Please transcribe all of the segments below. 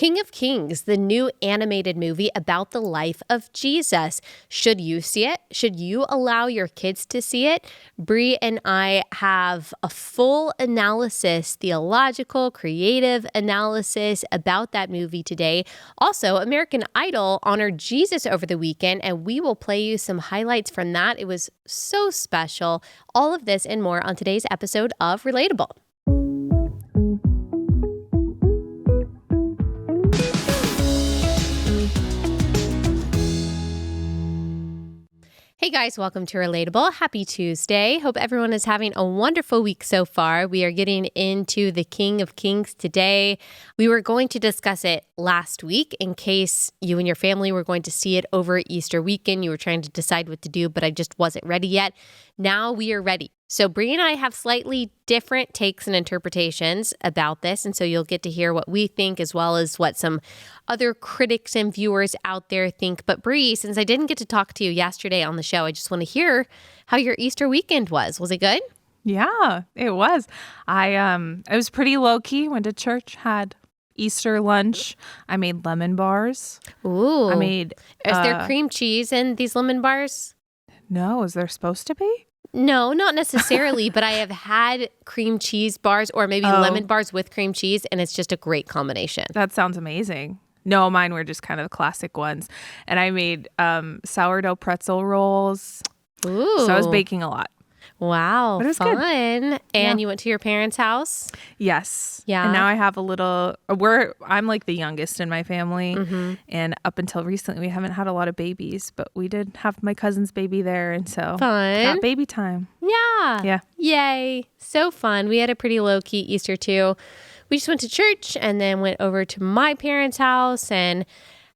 King of Kings, the new animated movie about the life of Jesus. Should you see it? Should you allow your kids to see it? Bree and I have a full analysis, theological, creative analysis about that movie today. Also, American Idol honored Jesus over the weekend, and we will play you some highlights from that. It was so special. All of this and more on today's episode of Relatable. Hey guys, welcome to Relatable. Happy Tuesday. Hope everyone is having a wonderful week so far. We are getting into the King of Kings today. We were going to discuss it last week in case you and your family were going to see it over Easter weekend. You were trying to decide what to do, but I just wasn't ready yet. Now we are ready. So Bree and I have slightly different takes and interpretations about this, and so you'll get to hear what we think as well as what some other critics and viewers out there think. But Bree, since I didn't get to talk to you yesterday on the show, I just want to hear how your Easter weekend was. Was it good? Yeah, it was. It was pretty low-key. Went to church, had Easter lunch. I made lemon bars. Ooh. Is Is there cream cheese in these lemon bars? No, is there supposed to be? No, not necessarily, but I have had cream cheese bars or maybe lemon bars with cream cheese, and it's just a great combination. That sounds amazing. No, mine were just kind of the classic ones. And I made sourdough pretzel rolls. Ooh. So I was baking a lot. Wow, but it was fun. Good. And you went to your parents' house? Yes. Yeah. And now I have I'm like the youngest in my family. Mm-hmm. And up until recently, we haven't had a lot of babies, but we did have my cousin's baby there. And so fun. Got baby time. Yeah. Yeah. Yay. So fun. We had a pretty low-key Easter too. We just went to church and then went over to my parents' house and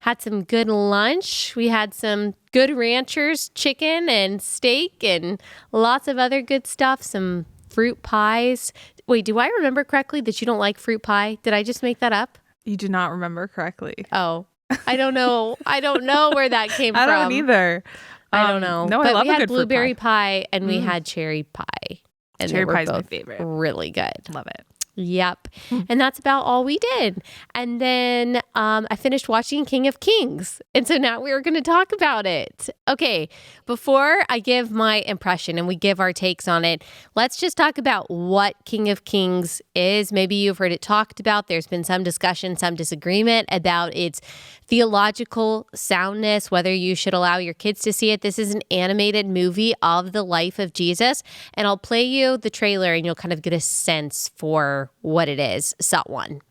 had some good lunch. We had some good ranchers chicken and steak and lots of other good stuff, some fruit pies. Wait, do I remember correctly that you don't like fruit pie? Did I just make that up? You do not remember correctly. Oh, I don't know. I don't know where that came from. I don't either. I don't know. No, but I love we had a good blueberry pie and we had cherry pie. And cherry pie is my favorite. Really good. Love it. Yep. And that's about all we did. And then I finished watching King of Kings. And so now we're going to talk about it. Okay, before I give my impression and we give our takes on it, let's just talk about what King of Kings is. Maybe you've heard it talked about. There's been some discussion, some disagreement about its theological soundness, whether you should allow your kids to see it. This is an animated movie of the life of Jesus. And I'll play you the trailer and you'll kind of get a sense for what it is. Shot one.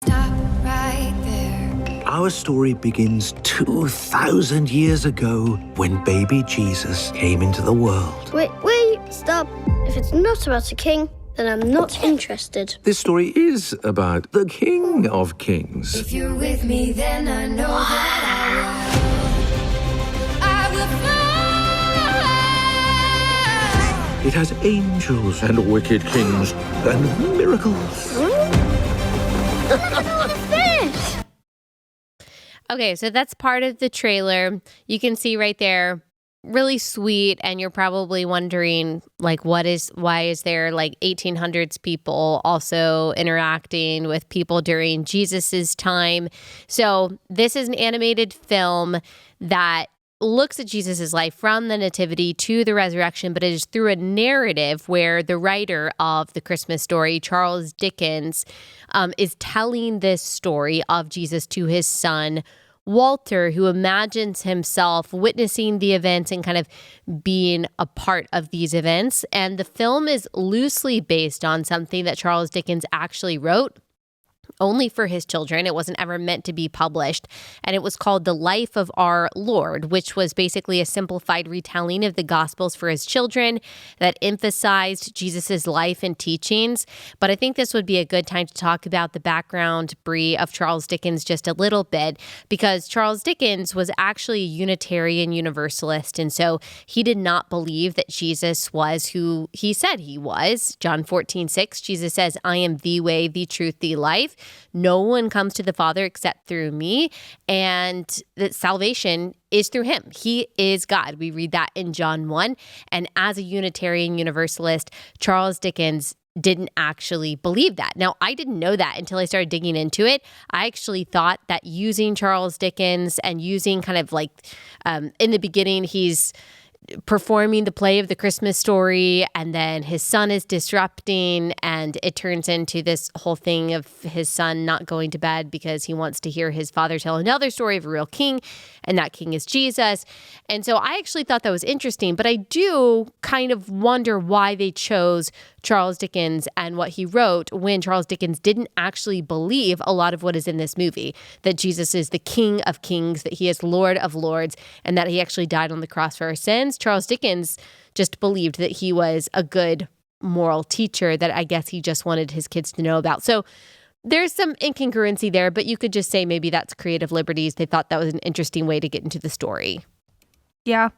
Stop right there. Our story begins 2,000 years ago when baby Jesus came into the world. Wait, stop. If it's not about a king, then I'm not interested. This story is about the King of Kings. If you're with me, then I know that I will fly. It has angels and wicked kings and miracles. Fish! Okay, so that's part of the trailer. You can see right there, really sweet, and you're probably wondering, like, why is there like 1800s people also interacting with people during Jesus's time? So this is an animated film that looks at Jesus's life from the nativity to the resurrection, but it is through a narrative where the writer of the Christmas story, Charles Dickens, is telling this story of Jesus to his son, Walter, who imagines himself witnessing the events and kind of being a part of these events. And the film is loosely based on something that Charles Dickens actually wrote only for his children. It wasn't ever meant to be published. And it was called The Life of Our Lord, which was basically a simplified retelling of the Gospels for his children that emphasized Jesus's life and teachings. But I think this would be a good time to talk about the background, Bree, of Charles Dickens just a little bit, because Charles Dickens was actually a Unitarian Universalist. And so he did not believe that Jesus was who he said he was. John 14:6, Jesus says, "I am the way, the truth, the life. No one comes to the Father except through me," and that salvation is through him. He is God. We read that in John 1. And as a Unitarian Universalist, Charles Dickens didn't actually believe that. Now, I didn't know that until I started digging into it. I actually thought that using Charles Dickens and using kind of like in the beginning, he's performing the play of the Christmas story, and then his son is disrupting, and it turns into this whole thing of his son not going to bed because he wants to hear his father tell another story of a real king, and that king is Jesus. And so I actually thought that was interesting, but I do kind of wonder why they chose Charles Dickens and what he wrote when Charles Dickens didn't actually believe a lot of what is in this movie, that Jesus is the King of Kings, that he is Lord of Lords, and that he actually died on the cross for our sins. Charles Dickens just believed that he was a good moral teacher that I guess he just wanted his kids to know about. So there's some incongruency there, but you could just say maybe that's creative liberties. They thought that was an interesting way to get into the story. Yeah.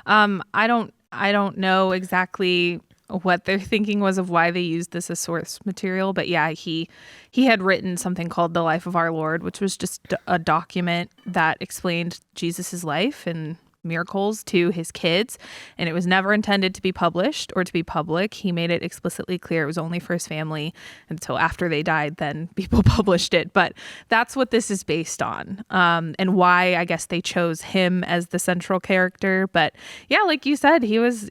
I don't know exactly what their thinking was of why they used this as source material, but yeah, he had written something called The Life of Our Lord, which was just a document that explained Jesus's life and miracles to his kids, and it was never intended to be published or to be public. He made it explicitly clear it was only for his family, and so after they died, then people published it. But that's what this is based on, and why I guess they chose him as the central character. But yeah, like you said, he was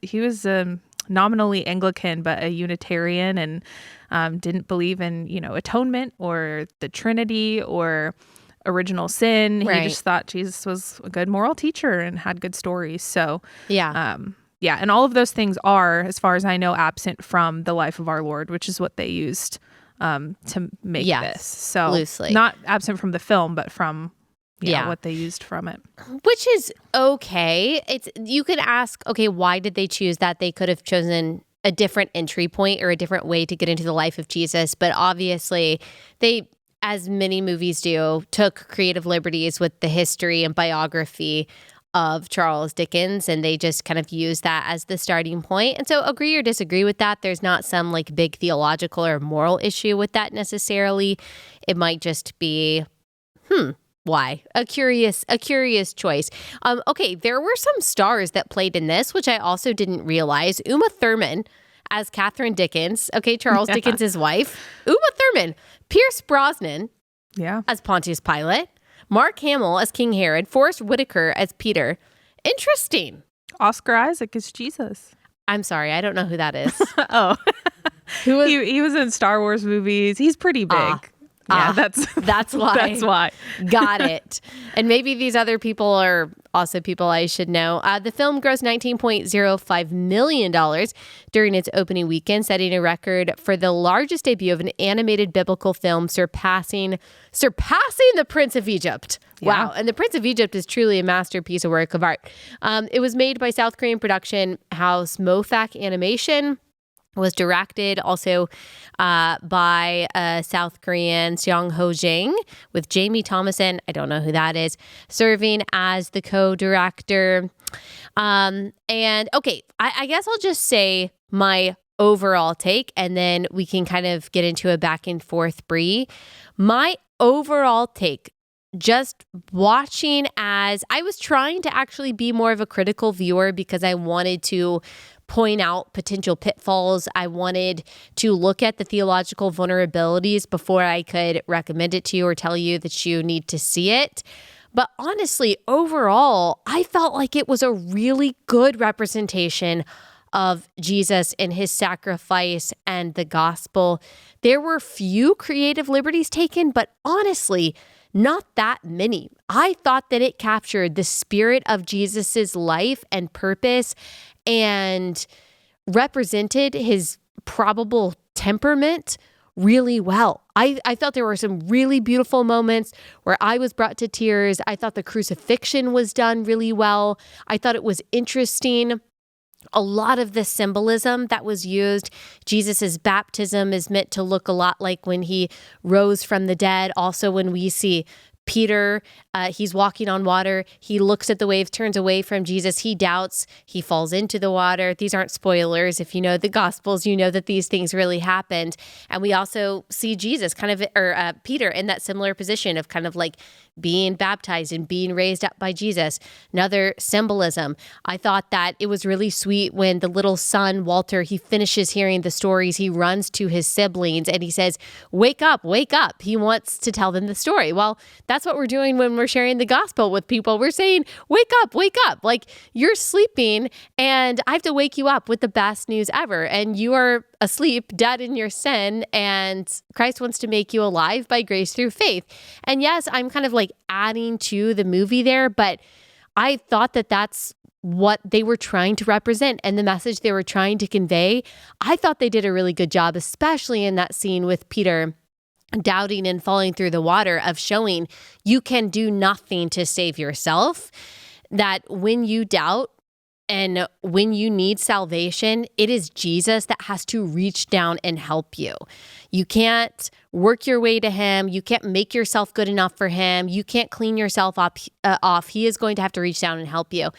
nominally Anglican, but a Unitarian, and didn't believe in, atonement or the Trinity or original sin. Right. He just thought Jesus was a good moral teacher and had good stories. So Yeah. and all of those things are, as far as I know, absent from The Life of Our Lord, which is what they used to make this. So loosely. not absent from the film, but from what they used from it. Which is okay. You could ask, okay, why did they choose that? They could have chosen a different entry point or a different way to get into the life of Jesus. But obviously, they, as many movies do, took creative liberties with the history and biography of Charles Dickens, and they just kind of used that as the starting point. And so agree or disagree with that. There's not some like big theological or moral issue with that necessarily. It might just be, why? A curious choice. Okay, there were some stars that played in this, which I also didn't realize. Uma Thurman as Catherine Dickens. Okay, Charles Dickens' wife. Uma Thurman. Pierce Brosnan as Pontius Pilate. Mark Hamill as King Herod. Forrest Whitaker as Peter. Interesting. Oscar Isaac is Jesus. I'm sorry, I don't know who that is. Oh. Who was, he was in Star Wars movies. He's pretty big. That's why. That's why. Got it. And maybe these other people are also people I should know. The film grossed $19.05 million during its opening weekend, setting a record for the largest debut of an animated biblical film, surpassing The Prince of Egypt. Yeah. Wow. And The Prince of Egypt is truly a masterpiece of work of art. It was made by South Korean production house Mofak Animation. Was directed also by South Korean Seong Ho Jang, with Jamie Thomason, I don't know who that is, serving as the co-director. And okay, I guess I'll just say my overall take, and then we can kind of get into a back and forth, Bree. My overall take, just watching, as I was trying to actually be more of a critical viewer because I wanted to point out potential pitfalls. I wanted to look at the theological vulnerabilities before I could recommend it to you or tell you that you need to see it. But honestly, overall, I felt like it was a really good representation of Jesus and his sacrifice and the gospel. There were few creative liberties taken, but honestly, not that many. I thought that it captured the spirit of Jesus's life and purpose and represented his probable temperament really well. I thought there were some really beautiful moments where I was brought to tears. I thought the crucifixion was done really well. I thought it was interesting. A lot of the symbolism that was used, Jesus's baptism is meant to look a lot like when he rose from the dead. Also, when we see Peter, he's walking on water. He looks at the waves, turns away from Jesus. He doubts. He falls into the water. These aren't spoilers. If you know the Gospels, you know that these things really happened. And we also see Jesus Peter in that similar position of kind of like being baptized and being raised up by Jesus. Another symbolism. I thought that it was really sweet when the little son, Walter, he finishes hearing the stories. He runs to his siblings and he says, wake up, wake up. He wants to tell them the story. Well, that's what we're doing when we're sharing the gospel with people. We're saying, wake up, wake up. Like you're sleeping and I have to wake you up with the best news ever. And you are asleep, dead in your sin, and Christ wants to make you alive by grace through faith. And yes, I'm kind of like adding to the movie there, but I thought that that's what they were trying to represent and the message they were trying to convey. I thought they did a really good job, especially in that scene with Peter doubting and falling through the water, of showing you can do nothing to save yourself, that when you doubt, and when you need salvation, it is Jesus that has to reach down and help you. You can't work your way to him. You can't make yourself good enough for him. You can't clean yourself off. He is going to have to reach down and help you.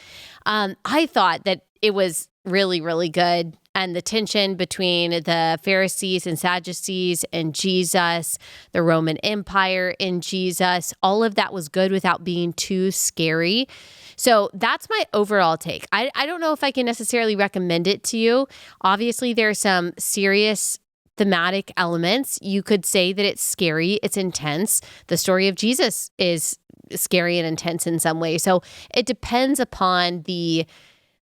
I thought that it was really, really good. And the tension between the Pharisees and Sadducees and Jesus, the Roman Empire and Jesus, all of that was good without being too scary. So that's my overall take. I don't know if I can necessarily recommend it to you. Obviously, there are some serious thematic elements. You could say that it's scary, it's intense. The story of Jesus is scary and intense in some way. So it depends upon the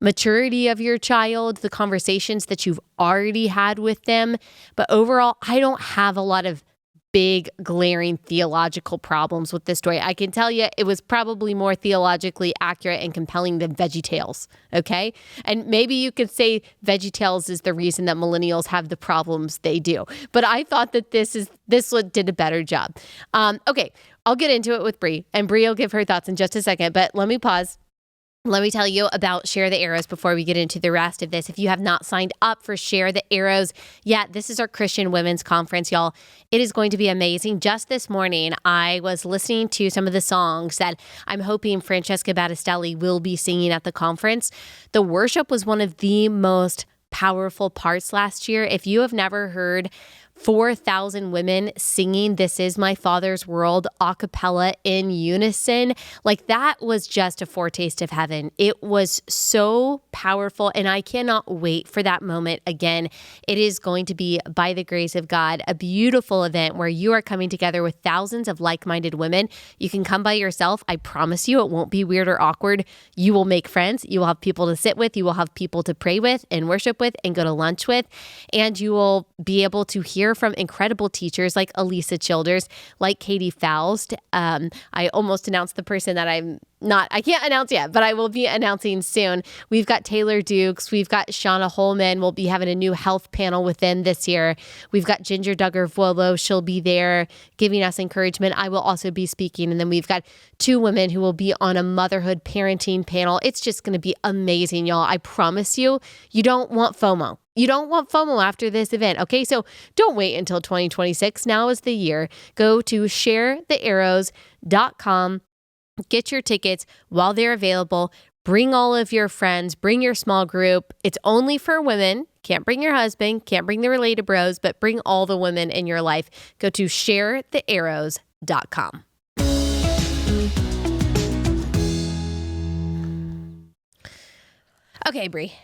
maturity of your child, the conversations that you've already had with them. But overall, I don't have a lot of big, glaring theological problems with this story. I can tell you it was probably more theologically accurate and compelling than VeggieTales, okay? And maybe you could say VeggieTales is the reason that millennials have the problems they do. But I thought that this one did a better job. Okay, I'll get into it with Bree, and Bree will give her thoughts in just a second, but let me pause. Let me tell you about Share the Arrows before we get into the rest of this. If you have not signed up for Share the Arrows yet, this is our Christian Women's Conference, y'all. It is going to be amazing. Just this morning, I was listening to some of the songs that I'm hoping Francesca Battistelli will be singing at the conference. The worship was one of the most powerful parts last year. If you have never heard 4,000 women singing This Is My Father's World a cappella in unison, like that was just a foretaste of heaven. It was so powerful, and I cannot wait for that moment again. It is going to be, by the grace of God, a beautiful event where you are coming together with thousands of like-minded women. You can come by yourself. I promise you it won't be weird or awkward. You will make friends. You will have people to sit with. You will have people to pray with and worship with and go to lunch with, and you will be able to hear from incredible teachers like Elisa Childers, like Katie Faust. I almost announced the person that I can't announce yet, but I will be announcing soon. We've got Taylor Dukes. We've got Shauna Holman. We'll be having a new health panel with them this year. We've got Ginger Duggar-Vuolo. She'll be there giving us encouragement. I will also be speaking. And then we've got two women who will be on a motherhood parenting panel. It's just going to be amazing, y'all. I promise you, you don't want FOMO. You don't want FOMO after this event, okay? So don't wait until 2026. Now is the year. Go to sharethearrows.com. Get your tickets while they're available. Bring all of your friends. Bring your small group. It's only for women. Can't bring your husband. Can't bring the related bros, but bring all the women in your life. Go to sharethearrows.com. Okay, Bree.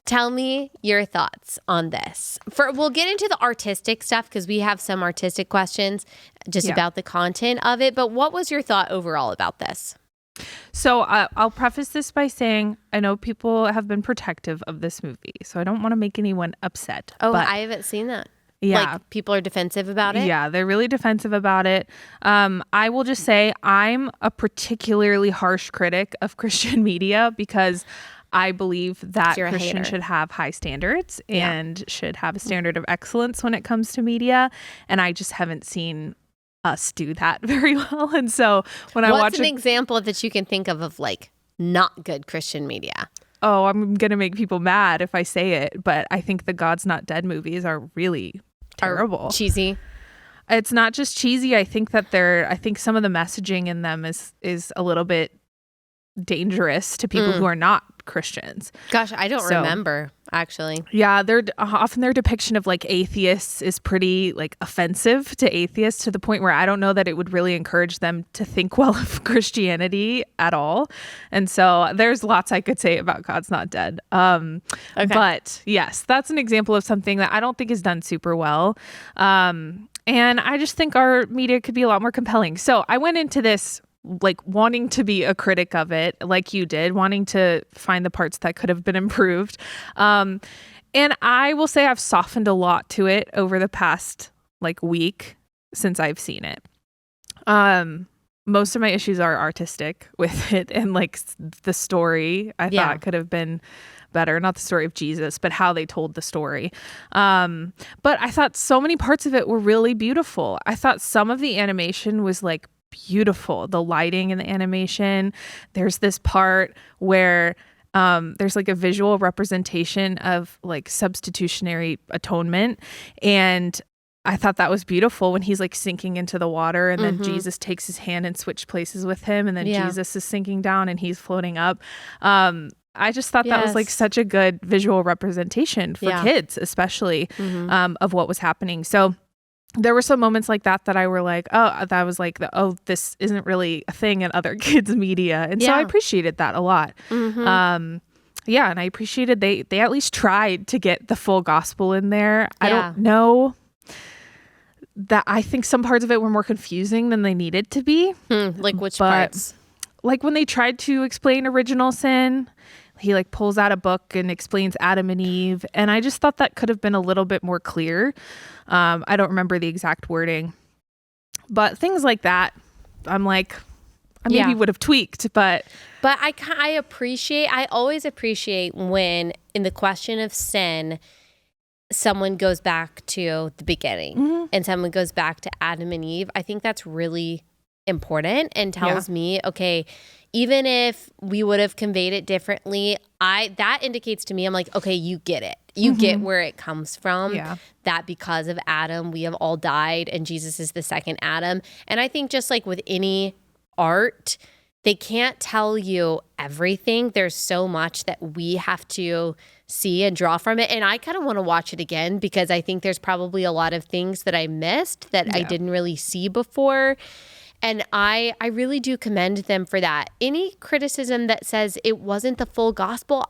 Tell me your thoughts on this. We'll get into the artistic stuff because we have some artistic questions just about the content of it. But what was your thought overall about this? So I'll preface this by saying I know people have been protective of this movie, so I don't want to make anyone upset. Oh, but I haven't seen that. Yeah. Like people are defensive about it? Yeah, they're really defensive about it. I will just say I'm a particularly harsh critic of Christian media because I believe that Christians should have high standards and should have a standard of excellence when it comes to media. And I just haven't seen us do that very well. And so when I watch What's an example that you can think of like not good Christian media? Oh, I'm going to make people mad if I say it, but I think the God's Not Dead movies are really terrible. Cheesy. It's not just cheesy. I think some of the messaging in them is a little bit dangerous to people who are not Christians. Gosh, I don't remember, actually. Yeah, often their depiction of like atheists is pretty like offensive to atheists, to the point where I don't know that it would really encourage them to think well of Christianity at all. And so there's lots I could say about God's Not Dead. But yes, that's an example of something that I don't think is done super well. And I just think our media could be a lot more compelling. So I went into this like wanting to be a critic of it, like you did, wanting to find the parts that could have been improved. And I will say I've softened a lot to it over the past like week since I've seen it. Most of my issues are artistic with it, and like the story I thought could have been better. Not the story of Jesus, but how they told the story. But I thought so many parts of it were really beautiful. I thought some of the animation was like beautiful. The lighting in the animation. There's this part where there's like a visual representation of like substitutionary atonement. And I thought that was beautiful when he's like sinking into the water, and then Jesus takes his hand and switch places with him. And then Jesus is sinking down and he's floating up. I just thought that was like such a good visual representation for kids, especially of what was happening. So there were some moments like that I were like, this isn't really a thing in other kids' media. And so I appreciated that a lot. And I appreciated they at least tried to get the full gospel in there. I don't know that I think some parts of it were more confusing than they needed to be. Like which parts? Like when they tried to explain original sin, he like pulls out a book and explains Adam and Eve. And I just thought that could have been a little bit more clear. I don't remember the exact wording, but things like that, I'm like, I maybe would have tweaked, but I always appreciate when in the question of sin, someone goes back to the beginning and someone goes back to Adam and Eve. I think that's really important and tells me, okay, even if we would have conveyed it differently, that indicates to me, I'm like, okay, you get it. You get where it comes from. Yeah. That because of Adam, we have all died and Jesus is the second Adam. And I think just like with any art, they can't tell you everything. There's so much that we have to see and draw from it. And I kind of want to watch it again because I think there's probably a lot of things that I missed that I didn't really see before. And I really do commend them for that. Any criticism that says it wasn't the full gospel,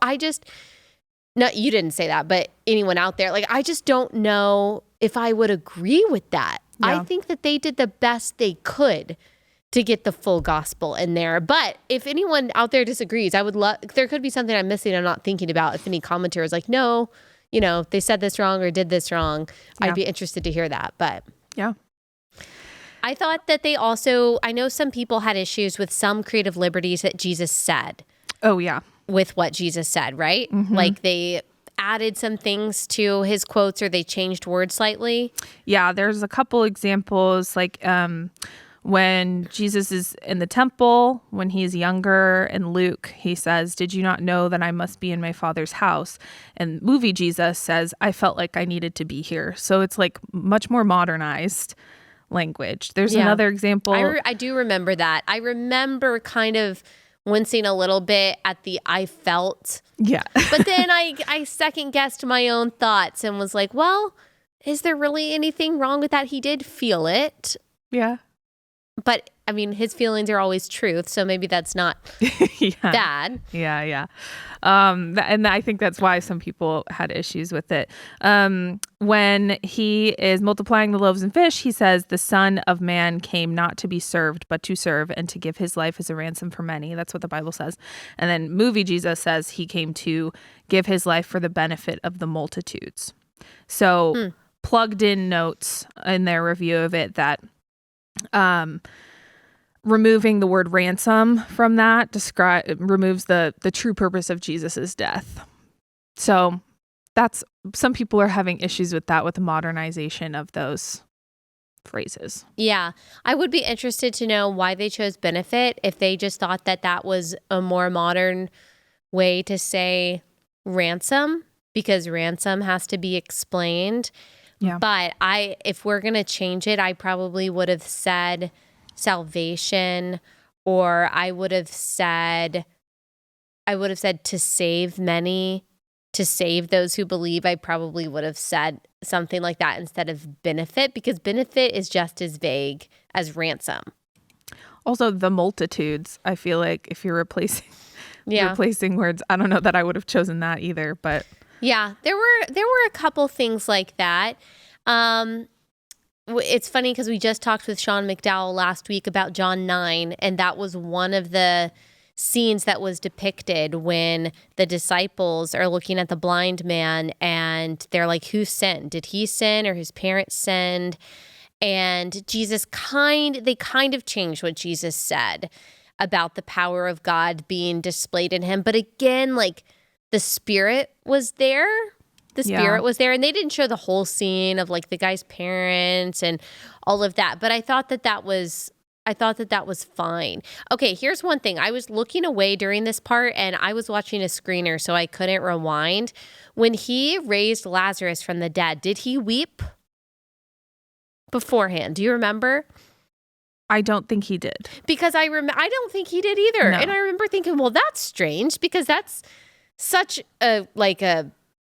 no, you didn't say that, but anyone out there, like, I just don't know if I would agree with that. Yeah. I think that they did the best they could to get the full gospel in there. But if anyone out there disagrees, I would love, there could be something I'm missing I'm not thinking about. If any commentator is like, no, they said this wrong or did this wrong, I'd be interested to hear that. But yeah. I thought that I know some people had issues with some creative liberties that Jesus said. Oh, yeah. With what Jesus said, right? Like they added some things to his quotes or they changed words slightly. Yeah, there's a couple examples like when Jesus is in the temple, when he's younger, in Luke, he says, "Did you not know that I must be in my Father's house?" And movie Jesus says, "I felt like I needed to be here." So it's like much more modernized language. There's another example. I do remember that. I remember kind of wincing a little bit at the "I felt." Yeah. But then I second guessed my own thoughts and was like, well, is there really anything wrong with that? He did feel it. Yeah. But I mean, his feelings are always truth. So maybe that's not bad. Yeah. Yeah. And I think that's why some people had issues with it. When he is multiplying the loaves and fish, he says, "The Son of Man came not to be served, but to serve and to give his life as a ransom for many." That's what the Bible says. And then movie Jesus says he came to give his life for the benefit of the multitudes. So plugged in notes in their review of it that removing the word ransom from that removes the true purpose of Jesus's death. So that's, some people are having issues with that, with the modernization of those phrases. Yeah. I would be interested to know why they chose benefit, if they just thought that that was a more modern way to say ransom, because ransom has to be explained. Yeah. But if we're going to change it, I probably would have said salvation, or I would have said to save many, to save those who believe. I probably would have said something like that instead of benefit, because benefit is just as vague as ransom. Also, the multitudes, I feel like if you're replacing words, I don't know that I would have chosen that either, but yeah, there were a couple things like that. It's funny because we just talked with Sean McDowell last week about John 9, and that was one of the scenes that was depicted when the disciples are looking at the blind man and they're like, who sinned? Did he sin or his parents sinned? And they kind of changed what Jesus said about the power of God being displayed in him. But again, like, the Spirit was there. The Spirit was there. And they didn't show the whole scene of like the guy's parents and all of that. But I thought that was fine. Okay, here's one thing. I was looking away during this part and I was watching a screener, so I couldn't rewind. When he raised Lazarus from the dead, did he weep beforehand? Do you remember? I don't think he did. Because I don't think he did either. No. And I remember thinking, well, that's strange, because that's such a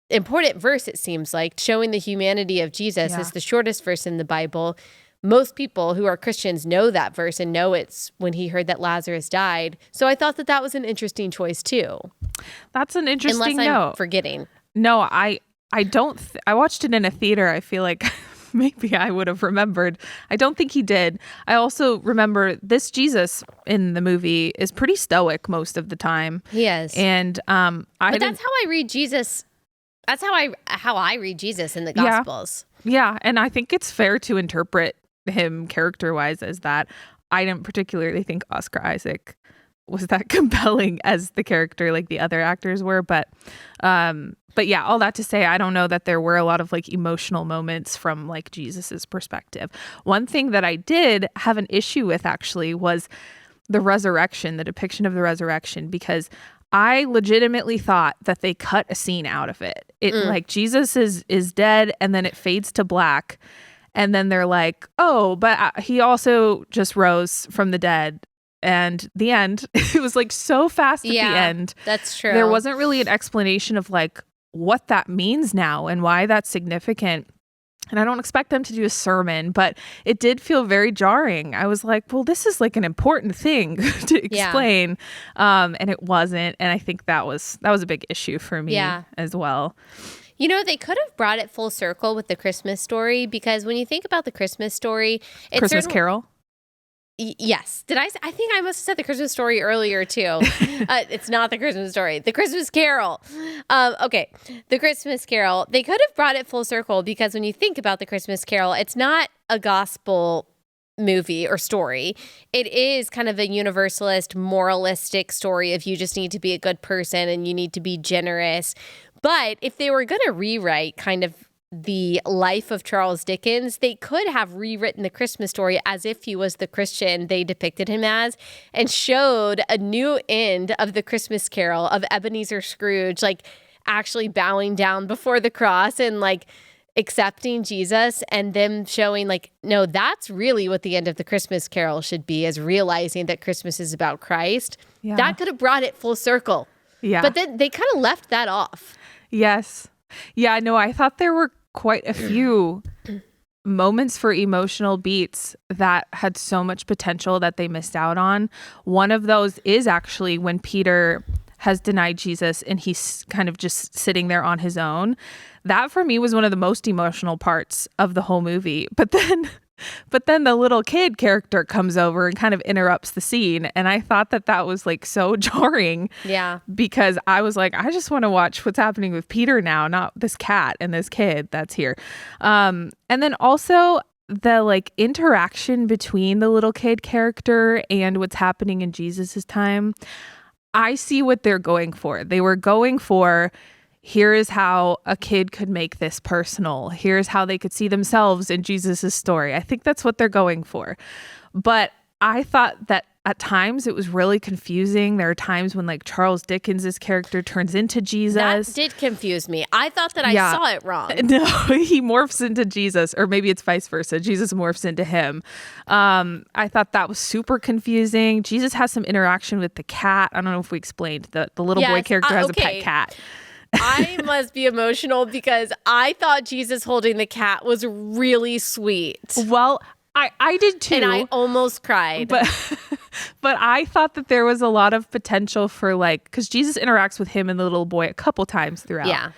important verse, it seems like, showing the humanity of Jesus. Is the shortest verse in the Bible. Most people who are Christians know that verse and know it's when he heard that Lazarus died. So I thought that was an interesting choice too. That's an interesting Unless I'm note. forgetting. No, I don't. I watched it in a theater. I feel like maybe I would have remembered. I don't think he did. I also remember this Jesus in the movie is pretty stoic most of the time. He is. And but that's how I read Jesus. That's how I read Jesus in the Gospels. Yeah, and I think it's fair to interpret him character-wise as that. I didn't particularly think Oscar Isaac was that compelling as the character like the other actors were, but yeah, all that to say, I don't know that there were a lot of like emotional moments from like Jesus's perspective. One thing that I did have an issue with actually was the resurrection, the depiction of the resurrection, because I legitimately thought that they cut a scene out of it. Like Jesus is dead and then it fades to black. And then they're like, oh, but he also just rose from the dead. And the end, it was like so fast at the end. That's true. There wasn't really an explanation of like what that means now and why that's significant. And I don't expect them to do a sermon, but it did feel very jarring. I was like, well, this is like an important thing to explain. And it wasn't. And I think that was a big issue for me as well. You know, they could have brought it full circle with the Christmas story, because when you think about the Christmas story, it's Christmas Carol. Yes. Did I think I must have said the Christmas story earlier too. It's not the Christmas story. The Christmas Carol. Okay. The Christmas Carol. They could have brought it full circle, because when you think about the Christmas Carol, it's not a gospel movie or story. It is kind of a universalist, moralistic story of you just need to be a good person and you need to be generous. But if they were going to rewrite kind of the life of Charles Dickens, they could have rewritten the Christmas story as if he was the Christian they depicted him as, and showed a new end of the Christmas Carol of Ebenezer Scrooge, like actually bowing down before the cross and like accepting Jesus, and them showing like, no, that's really what the end of the Christmas Carol should be, is realizing that Christmas is about Christ. Yeah. That could have brought it full circle. Yeah. But then they kind of left that off. Yes. Yeah, no, I thought there were quite a few moments for emotional beats that had so much potential that they missed out on. One of those is actually when Peter has denied Jesus and he's kind of just sitting there on his own. That for me was one of the most emotional parts of the whole movie. But then the little kid character comes over and kind of interrupts the scene. And I thought that was like so jarring. Yeah. Because I was like, I just want to watch what's happening with Peter now, not this cat and this kid that's here. And then also the like interaction between the little kid character and what's happening in Jesus's time. I see what they're going for. They were going for, here is how a kid could make this personal. Here's how they could see themselves in Jesus's story. I think that's what they're going for. But I thought that at times it was really confusing. There are times when like Charles Dickens' character turns into Jesus. That did confuse me. I thought that I saw it wrong. No, he morphs into Jesus, or maybe it's vice versa. Jesus morphs into him. I thought that was super confusing. Jesus has some interaction with the cat. I don't know if we explained that the little boy character has a pet cat. I must be emotional because I thought Jesus holding the cat was really sweet. Well, I did too. And I almost cried. But I thought that there was a lot of potential for like, because Jesus interacts with him and the little boy a couple times throughout. Yeah.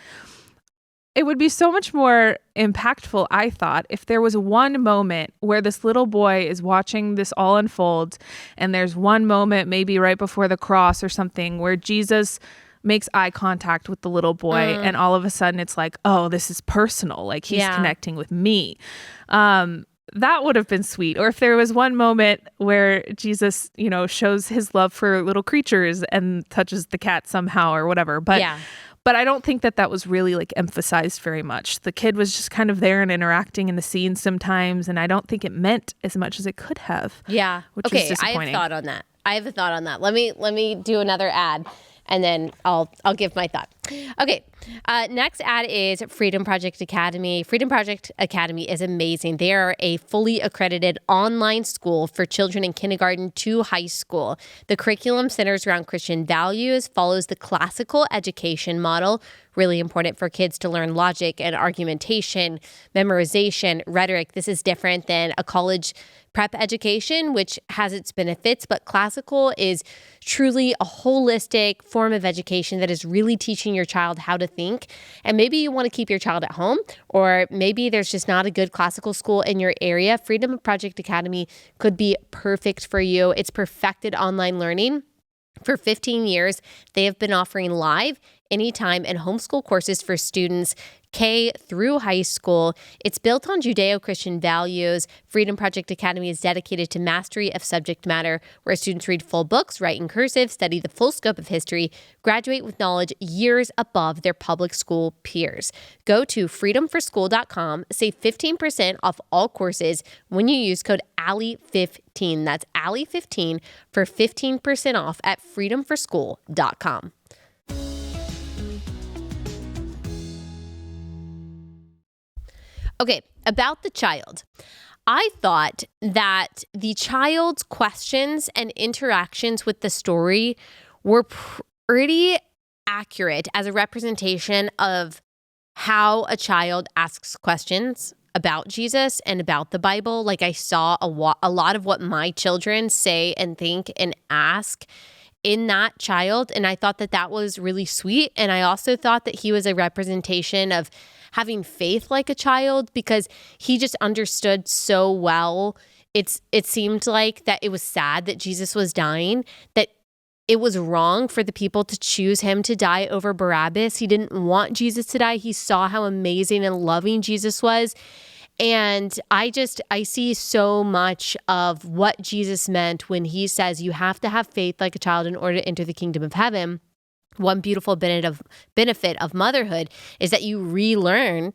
It would be so much more impactful, I thought, if there was one moment where this little boy is watching this all unfold, and there's one moment, maybe right before the cross or something, where Jesus makes eye contact with the little boy, and all of a sudden it's like, oh, this is personal. Like he's connecting with me. That would have been sweet. Or if there was one moment where Jesus, shows his love for little creatures and touches the cat somehow or whatever. But I don't think that was really like emphasized very much. The kid was just kind of there and interacting in the scene sometimes, and I don't think it meant as much as it could have. Yeah. Which is disappointing. I have a thought on that. Let me do another ad, and then I'll give my thought. Okay. Next ad is Freedom Project Academy. Freedom Project Academy is amazing. They are a fully accredited online school for children in kindergarten to high school. The curriculum centers around Christian values, follows the classical education model, really important for kids to learn logic and argumentation, memorization, rhetoric. This is different than a college prep education, which has its benefits, but classical is truly a holistic form of education that is really teaching your child how to think. And maybe you want to keep your child at home, or maybe there's just not a good classical school in your area. Freedom Project Academy could be perfect for you. It's perfected online learning. For 15 years, they have been offering live, anytime, and homeschool courses for students K through high school. It's built on Judeo-Christian values. Freedom Project Academy is dedicated to mastery of subject matter, where students read full books, write in cursive, study the full scope of history, graduate with knowledge years above their public school peers. Go to freedomforschool.com, save 15% off all courses when you use code Allie15. That's Allie15 for 15% off at freedomforschool.com. Okay, about the child. I thought that the child's questions and interactions with the story were pretty accurate as a representation of how a child asks questions about Jesus and about the Bible. Like I saw a lot of what my children say and think and ask in that child. And I thought that was really sweet. And I also thought that he was a representation of having faith like a child, because he just understood so well. It seemed like that it was sad that Jesus was dying, that it was wrong for the people to choose him to die over Barabbas. He didn't want Jesus to die. He saw how amazing and loving Jesus was. And I see so much of what Jesus meant when he says you have to have faith like a child in order to enter the kingdom of heaven. One beautiful benefit of motherhood is that you relearn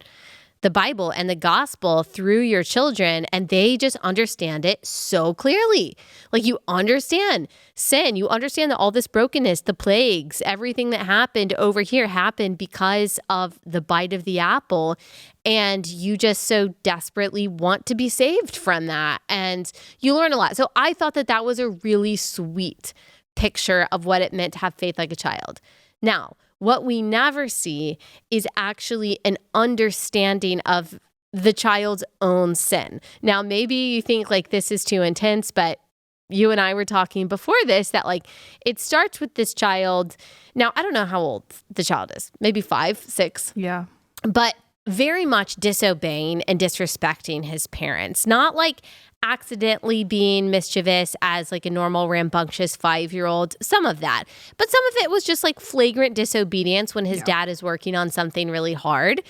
the Bible and the gospel through your children, and they just understand it so clearly. Like you understand sin, you understand that all this brokenness, the plagues, everything that happened over here happened because of the bite of the apple, and you just so desperately want to be saved from that, and you learn a lot. So I thought that was a really sweet picture of what it meant to have faith like a child. Now, what we never see is actually an understanding of the child's own sin. Now, maybe you think like this is too intense, but you and I were talking before this that like it starts with this child. Now, I don't know how old the child is, maybe 5, 6. Yeah. But very much disobeying and disrespecting his parents, not like accidentally being mischievous as like a normal rambunctious 5-year-old, some of that. But some of it was just like flagrant disobedience when his dad is working on something really hard,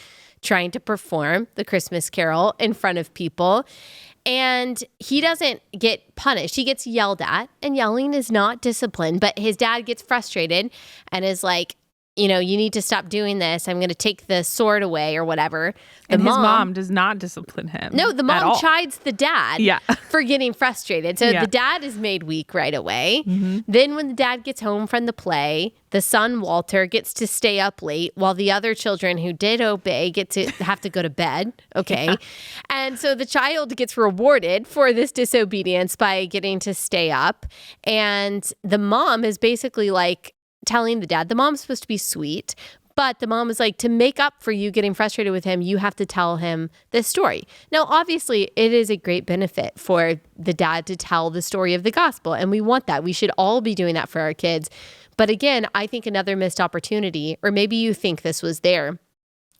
trying to perform the Christmas Carol in front of people. And he doesn't get punished. He gets yelled at, and yelling is not discipline. But his dad gets frustrated and is like, you need to stop doing this. I'm going to take the sword away or whatever. His mom does not discipline him. No, the mom chides the dad for getting frustrated. So the dad is made weak right away. Then when the dad gets home from the play, the son, Walter, gets to stay up late while the other children who did obey have to go to bed. Okay. Yeah. And so the child gets rewarded for this disobedience by getting to stay up. And the mom is basically like, telling the dad, the mom's supposed to be sweet, but the mom is like, to make up for you getting frustrated with him, you have to tell him this story. Now, obviously, it is a great benefit for the dad to tell the story of the gospel, and we want that. We should all be doing that for our kids. But again, I think another missed opportunity, or maybe you think this was there,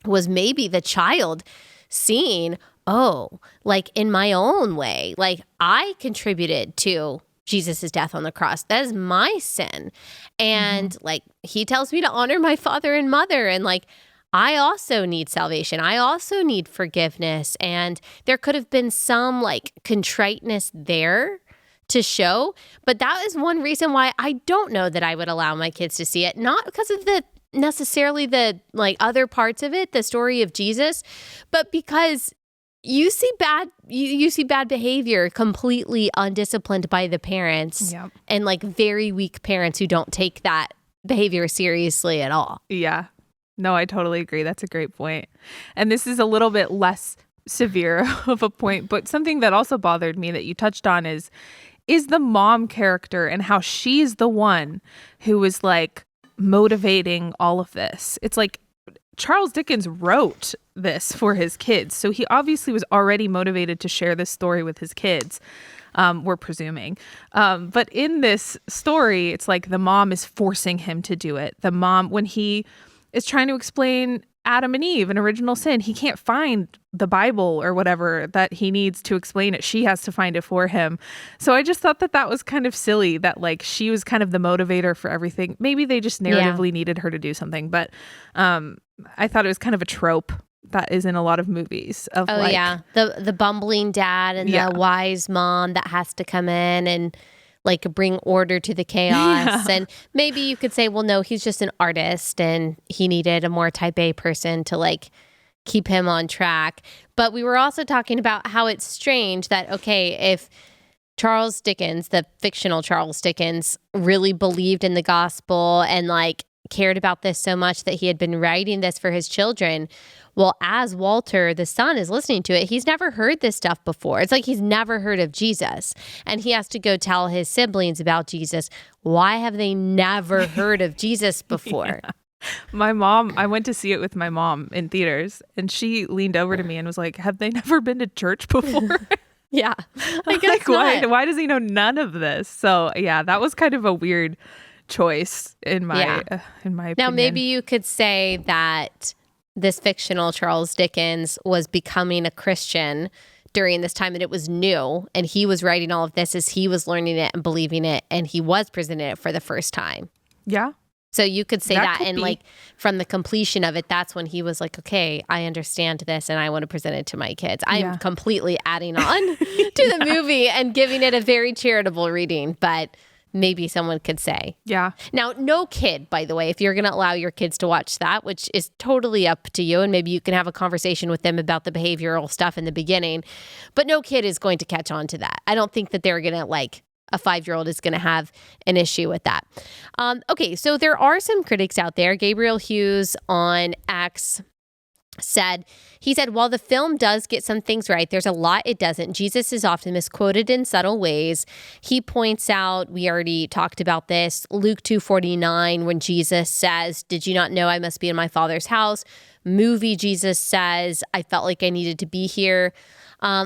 was maybe the child seeing, like in my own way, like I contributed to Jesus' death on the cross. That is my sin. And like, he tells me to honor my father and mother. And like, I also need salvation. I also need forgiveness. And there could have been some like contriteness there to show. But that is one reason why I don't know that I would allow my kids to see it. Not because of necessarily the like other parts of it, the story of Jesus, but because you see bad behavior completely undisciplined by the parents and like very weak parents who don't take that behavior seriously at all. Yeah. No, I totally agree. That's a great point. And this is a little bit less severe of a point, but something that also bothered me that you touched on is the mom character and how she's the one who was like motivating all of this. It's like Charles Dickens wrote this for his kids. So he obviously was already motivated to share this story with his kids, we're presuming. But in this story, it's like the mom is forcing him to do it. The mom, when he is trying to explain Adam and Eve and original sin, he can't find the Bible or whatever that he needs to explain it. She has to find it for him. So I just thought that was kind of silly that like she was kind of the motivator for everything. Maybe they just narratively needed her to do something, but I thought it was kind of a trope that is in a lot of movies of the bumbling dad and the wise mom that has to come in and like bring order to the chaos. And maybe you could say, well, no, he's just an artist and he needed a more type A person to like keep him on track. But we were also talking about how it's strange that, okay, if Charles Dickens, the fictional Charles Dickens, really believed in the gospel and like cared about this so much that he had been writing this for his children. Well, as Walter, the son, is listening to it, he's never heard this stuff before. It's like he's never heard of Jesus. And he has to go tell his siblings about Jesus. Why have they never heard of Jesus before? My mom, I went to see it with my mom in theaters, and she leaned over to me and was like, have they never been to church before? I guess not. Why does he know none of this? So yeah, that was kind of a weird choice in my opinion. Now maybe you could say that this fictional Charles Dickens was becoming a Christian during this time, and it was new, and he was writing all of this as he was learning it and believing it, and he was presenting it for the first time. Yeah. So you could say that and like from the completion of it, that's when he was like, okay, I understand this and I want to present it to my kids. I'm completely adding on to the movie and giving it a very charitable reading, but maybe someone could say. Yeah. Now, no kid, by the way, if you're going to allow your kids to watch that, which is totally up to you, and maybe you can have a conversation with them about the behavioral stuff in the beginning, but no kid is going to catch on to that. I don't think that they're going to like, a 5-year-old is going to have an issue with that. Okay, so there are some critics out there. Gabriel Hughes on X said, while the film does get some things right, there's a lot it doesn't. Jesus is often misquoted in subtle ways. He points out, we already talked about this, Luke 2:49, when Jesus says, did you not know I must be in my Father's house? Movie Jesus says, I felt like I needed to be here.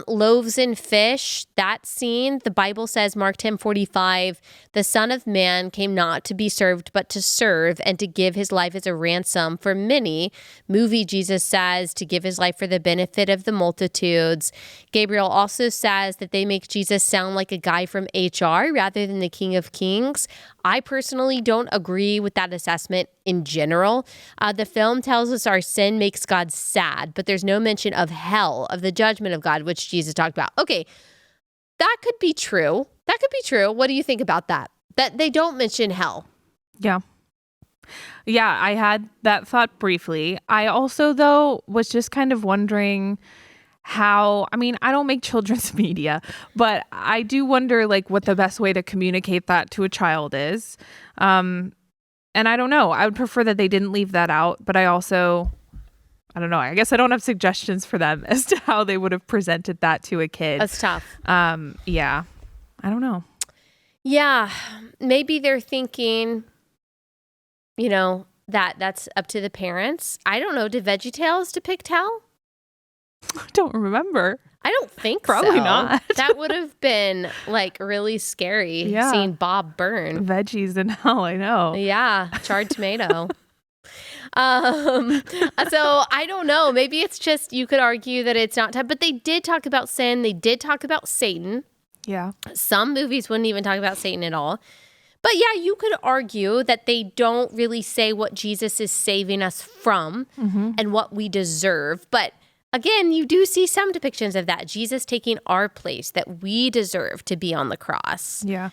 Loaves and fish, that scene, the Bible says, Mark 10:45, the Son of Man came not to be served, but to serve and to give his life as a ransom for many. Movie Jesus says to give his life for the benefit of the multitudes. Gabriel also says that they make Jesus sound like a guy from HR rather than the King of Kings. I personally don't agree with that assessment in general. The film tells us our sin makes God sad, but there's no mention of hell, of the judgment of God, which Jesus talked about. Okay, that could be true. What do you think about that? That they don't mention hell? Yeah. Yeah, I had that thought briefly. I also, though, was just kind of wondering how, I mean, I don't make children's media, but I do wonder like what the best way to communicate that to a child is. And I don't know. I would prefer that they didn't leave that out, but I don't know. I guess I don't have suggestions for them as to how they would have presented that to a kid. That's tough. Yeah. I don't know. Yeah. Maybe they're thinking, that's up to the parents. I don't know. Did VeggieTales depict hell? I don't remember. I don't think Probably so. not. That would have been like really scary seeing Bob burn. Veggies in hell, I know. Yeah, charred tomato. So I don't know. Maybe it's just you could argue that it's not time, but they did talk about sin. They did talk about Satan. Yeah. Some movies wouldn't even talk about Satan at all. But yeah, you could argue that they don't really say what Jesus is saving us from and what we deserve. But again, you do see some depictions of that. Jesus taking our place that we deserve to be on the cross. Yeah.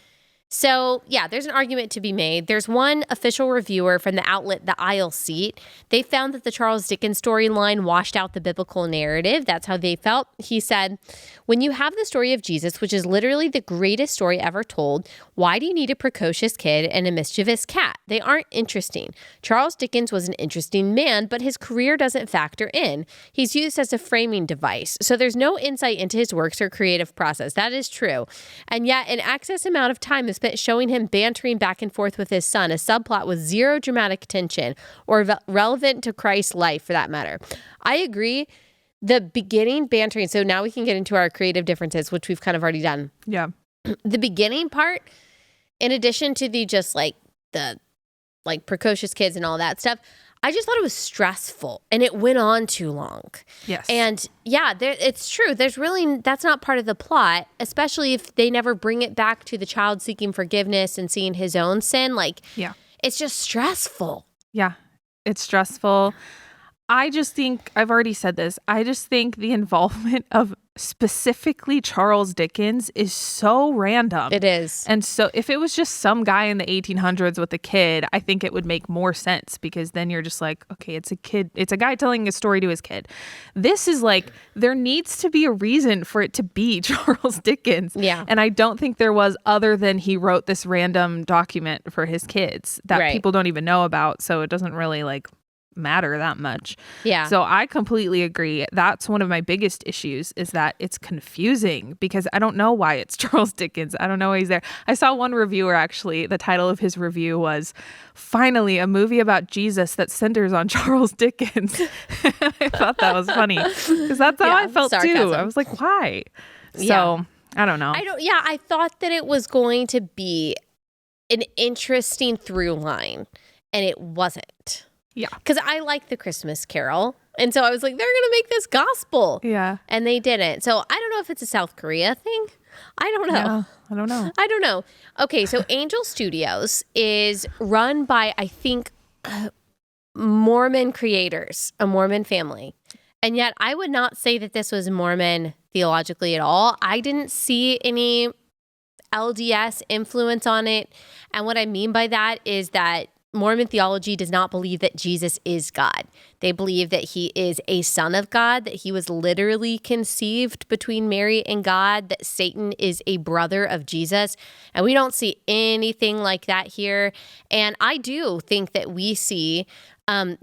So, yeah, there's an argument to be made. There's one official reviewer from the outlet The Aisle Seat. They found that the Charles Dickens storyline washed out the biblical narrative. That's how they felt. He said, when you have the story of Jesus, which is literally the greatest story ever told, why do you need a precocious kid and a mischievous cat? They aren't interesting. Charles Dickens was an interesting man, but his career doesn't factor in. He's used as a framing device. So there's no insight into his works or creative process. That is true. And yet an excess amount of time is spent showing him bantering back and forth with his son, a subplot with zero dramatic tension or relevant to Christ's life for that matter. I agree. The beginning bantering, so now we can get into our creative differences, which we've kind of already done. Yeah. The beginning part, in addition to the precocious kids and all that stuff, I just thought it was stressful and it went on too long. Yes. And yeah, it's true. That's not part of the plot, especially if they never bring it back to the child seeking forgiveness and seeing his own sin. It's just stressful. Yeah. It's stressful. I just think, I've already said this, I just think the involvement of specifically Charles Dickens is so random. It is. And so if it was just some guy in the 1800s with a kid, I think it would make more sense because then you're just like, okay, it's a kid. It's a guy telling a story to his kid. This is like, there needs to be a reason for it to be Charles Dickens. Yeah. And I don't think there was, other than he wrote this random document for his kids that people don't even know about. So it doesn't really matter that much. Yeah. So I completely agree. That's one of my biggest issues is that it's confusing because I don't know why it's Charles Dickens. I don't know why he's there. I saw one reviewer actually, the title of his review was finally a movie about Jesus that centers on Charles Dickens. I thought that was funny because that's how I felt too. I was like, why? So I don't know. I thought that it was going to be an interesting through line and it wasn't. Yeah. Because I like the Christmas Carol. And so I was like, they're going to make this gospel. Yeah. And they didn't. So I don't know if it's a South Korea thing. I don't know. Yeah, I don't know. Okay. So Angel Studios is run by, I think, Mormon creators, a Mormon family. And yet I would not say that this was Mormon theologically at all. I didn't see any LDS influence on it. And what I mean by that is that Mormon theology does not believe that Jesus is God. They believe that he is a son of God, that he was literally conceived between Mary and God, that Satan is a brother of Jesus. And we don't see anything like that here. And I do think that we see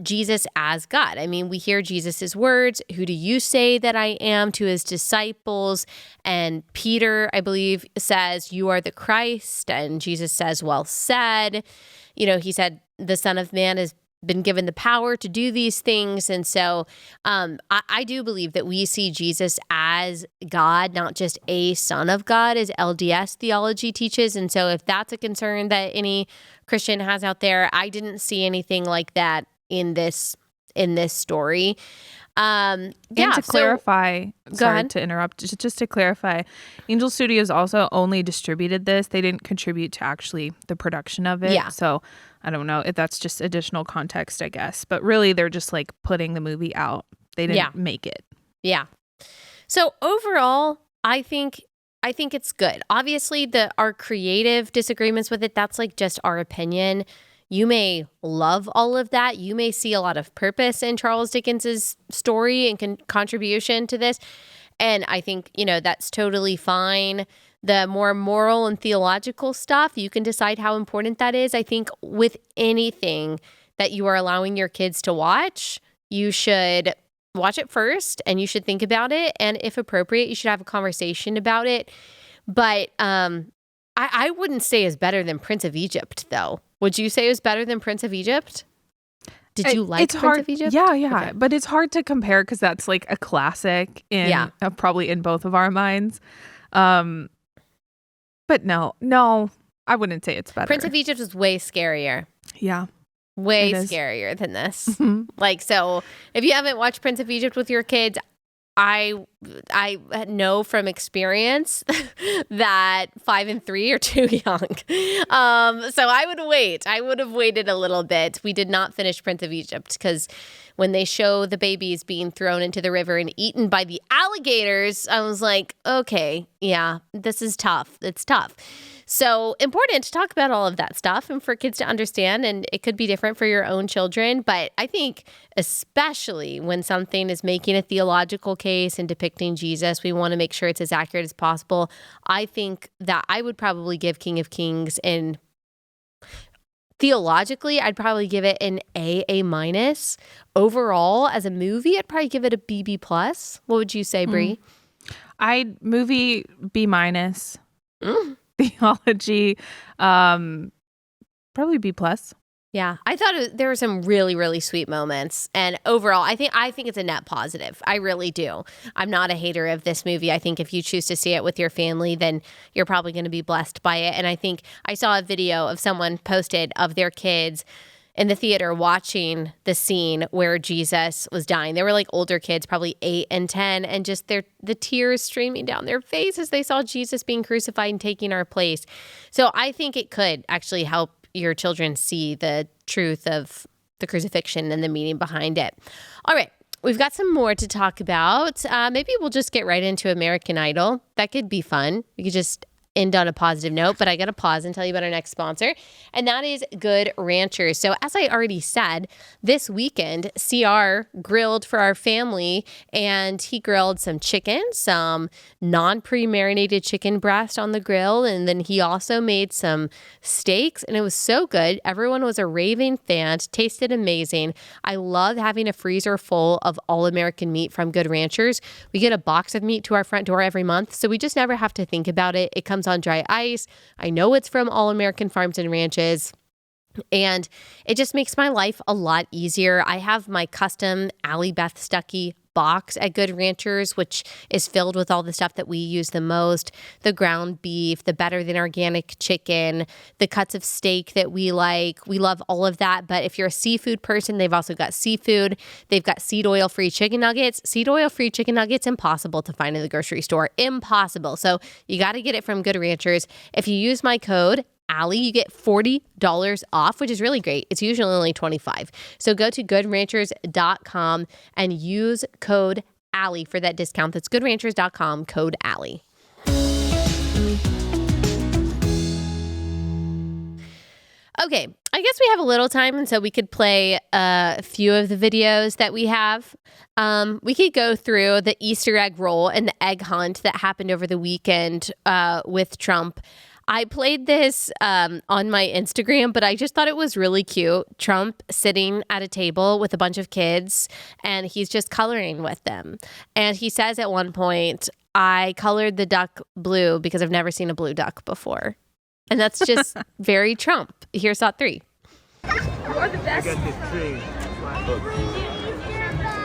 Jesus as God. I mean, we hear Jesus's words, "Who do you say that I am?" to his disciples. And Peter, I believe, says, "You are the Christ." And Jesus says, "Well said." He said, the Son of Man has been given the power to do these things. And so I do believe that we see Jesus as God, not just a son of God, as LDS theology teaches. And so if that's a concern that any Christian has out there, I didn't see anything like that in this story. And to clarify, sorry to interrupt, just to clarify, Angel Studios also only distributed this. They didn't contribute to actually the production of it. Yeah. So I don't know if that's just additional context, I guess. But really, they're just putting the movie out. They didn't make it. Yeah. So overall, I think it's good. Obviously, our creative disagreements with it, that's just our opinion. You may love all of that. You may see a lot of purpose in Charles Dickens's story and contribution to this. And I think, that's totally fine. The more moral and theological stuff, you can decide how important that is. I think with anything that you are allowing your kids to watch, you should watch it first and you should think about it. And if appropriate, you should have a conversation about it. But I wouldn't say it's better than Prince of Egypt, though. Would you say it was better than Prince of Egypt? Did you like Prince of Egypt? Yeah. Okay. But it's hard to compare because that's like a classic probably in both of our minds. But no, I wouldn't say it's better. Prince of Egypt was way scarier. Yeah. Way scarier than this. So if you haven't watched Prince of Egypt with your kids, I know from experience that 5 and 3 are too young. So I would wait. I would have waited a little bit. We did not finish Prince of Egypt because when they show the babies being thrown into the river and eaten by the alligators, I was like, okay, yeah, this is tough. It's tough. So important to talk about all of that stuff and for kids to understand, and it could be different for your own children. But I think especially when something is making a theological case and depicting Jesus, we want to make sure it's as accurate as possible. I think that I would probably give King of Kings theologically, I'd probably give it an A minus. Overall, as a movie, I'd probably give it a B+. What would you say, Brie? Movie B-. Theology, probably B+. Yeah, I thought there were some really, really sweet moments. And overall, I think it's a net positive. I really do. I'm not a hater of this movie. I think if you choose to see it with your family, then you're probably going to be blessed by it. And I think I saw a video of someone posted of their kids in the theater watching the scene where Jesus was dying. They were like older kids, probably 8 and 10, and just the tears streaming down their face as they saw Jesus being crucified and taking our place. So I think it could actually help your children see the truth of the crucifixion and the meaning behind it. All right, we've got some more to talk about. Maybe we'll just get right into American Idol. That could be fun. We could just end on a positive note, but I got to pause and tell you about our next sponsor, and that is Good Ranchers. So as I already said, this weekend, CR grilled for our family, and he grilled some chicken, some non-pre-marinated chicken breast on the grill, and then he also made some steaks, and it was so good. Everyone was a raving fan. It tasted amazing. I love having a freezer full of all-American meat from Good Ranchers. We get a box of meat to our front door every month, so we just never have to think about it. It comes on dry ice. I know it's from All American Farms and Ranches, and it just makes my life a lot easier. I have my custom Allie, Beth, Stuckey box at Good Ranchers, which is filled with all the stuff that we use the most: the ground beef, the better than organic chicken, the cuts of steak that we like. We love all of that. But if you're a seafood person, they've also got seafood. They've got seed oil free chicken nuggets. Seed oil free chicken nuggets, impossible to find in the grocery store. Impossible. So you got to get it from Good Ranchers. If you use my code Allie, you get $40 off, which is really great. It's usually only $25. So go to goodranchers.com and use code Allie for that discount. That's goodranchers.com, code Allie. Okay, I guess we have a little time, and so we could play a few of the videos that we have. We could go through the Easter egg roll and the egg hunt that happened over the weekend with Trump. I played this on my Instagram, but I just thought it was really cute. Trump sitting at a table with a bunch of kids, and he's just coloring with them. And he says at one point, I colored the duck blue because I've never seen a blue duck before. And that's just very Trump. Here's thought 3. You're the best. I got this tree.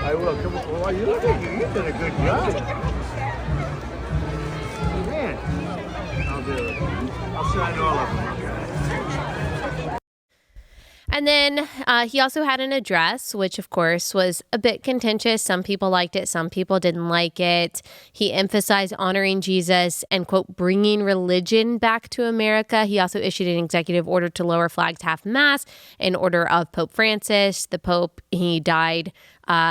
I will. Come on. Well, you did a good job. Man, I'll do it. I'll sign all of them. And then he also had an address, which of course was a bit contentious. Some people liked it. Some people didn't like it. He emphasized honoring Jesus and, quote, bringing religion back to America. He also issued an executive order to lower flags half-mast in order of Pope Francis. The Pope, he died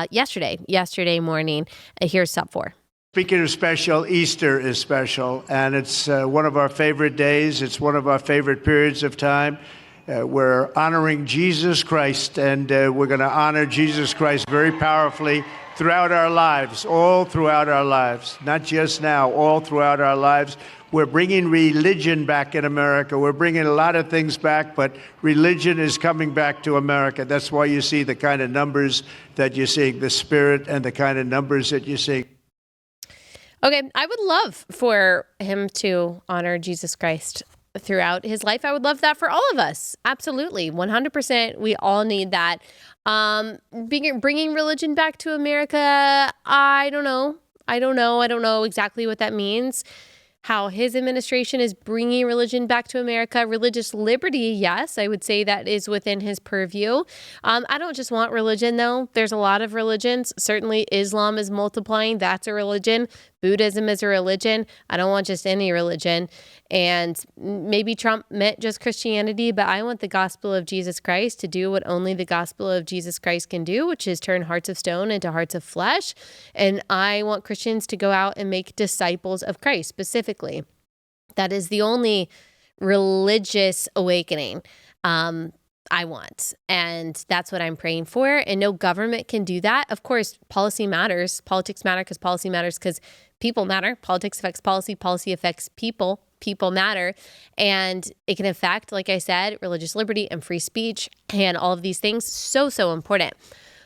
yesterday morning. Here's sub 4. Speaking of special, Easter is special, and it's one of our favorite days. It's one of our favorite periods of time. We're honoring Jesus Christ, and we're going to honor Jesus Christ very powerfully throughout our lives, all throughout our lives, not just now, all throughout our lives. We're bringing religion back in America. We're bringing a lot of things back, but religion is coming back to America. That's why you see the kind of numbers that you're seeing, the spirit and the kind of numbers that you're seeing. Okay, I would love for him to honor Jesus Christ throughout his life. I would love that for all of us. Absolutely. 100%. We all need that. Bringing religion back to America, I don't know. I don't know exactly what that means. How his administration is bringing religion back to America. Religious liberty, yes, I would say that is within his purview. I don't just want religion, though. There's a lot of religions. Certainly Islam is multiplying. That's a religion. Buddhism is a religion. I don't want just any religion. And maybe Trump meant just Christianity, but I want the gospel of Jesus Christ to do what only the gospel of Jesus Christ can do, which is turn hearts of stone into hearts of flesh. And I want Christians to go out and make disciples of Christ specifically. That is the only religious awakening I want. And that's what I'm praying for. And no government can do that. Of course, policy matters. Politics matter because policy matters because people matter. Politics affects policy. Policy affects people. People matter. And it can affect, like I said, religious liberty and free speech and all of these things. So, so important.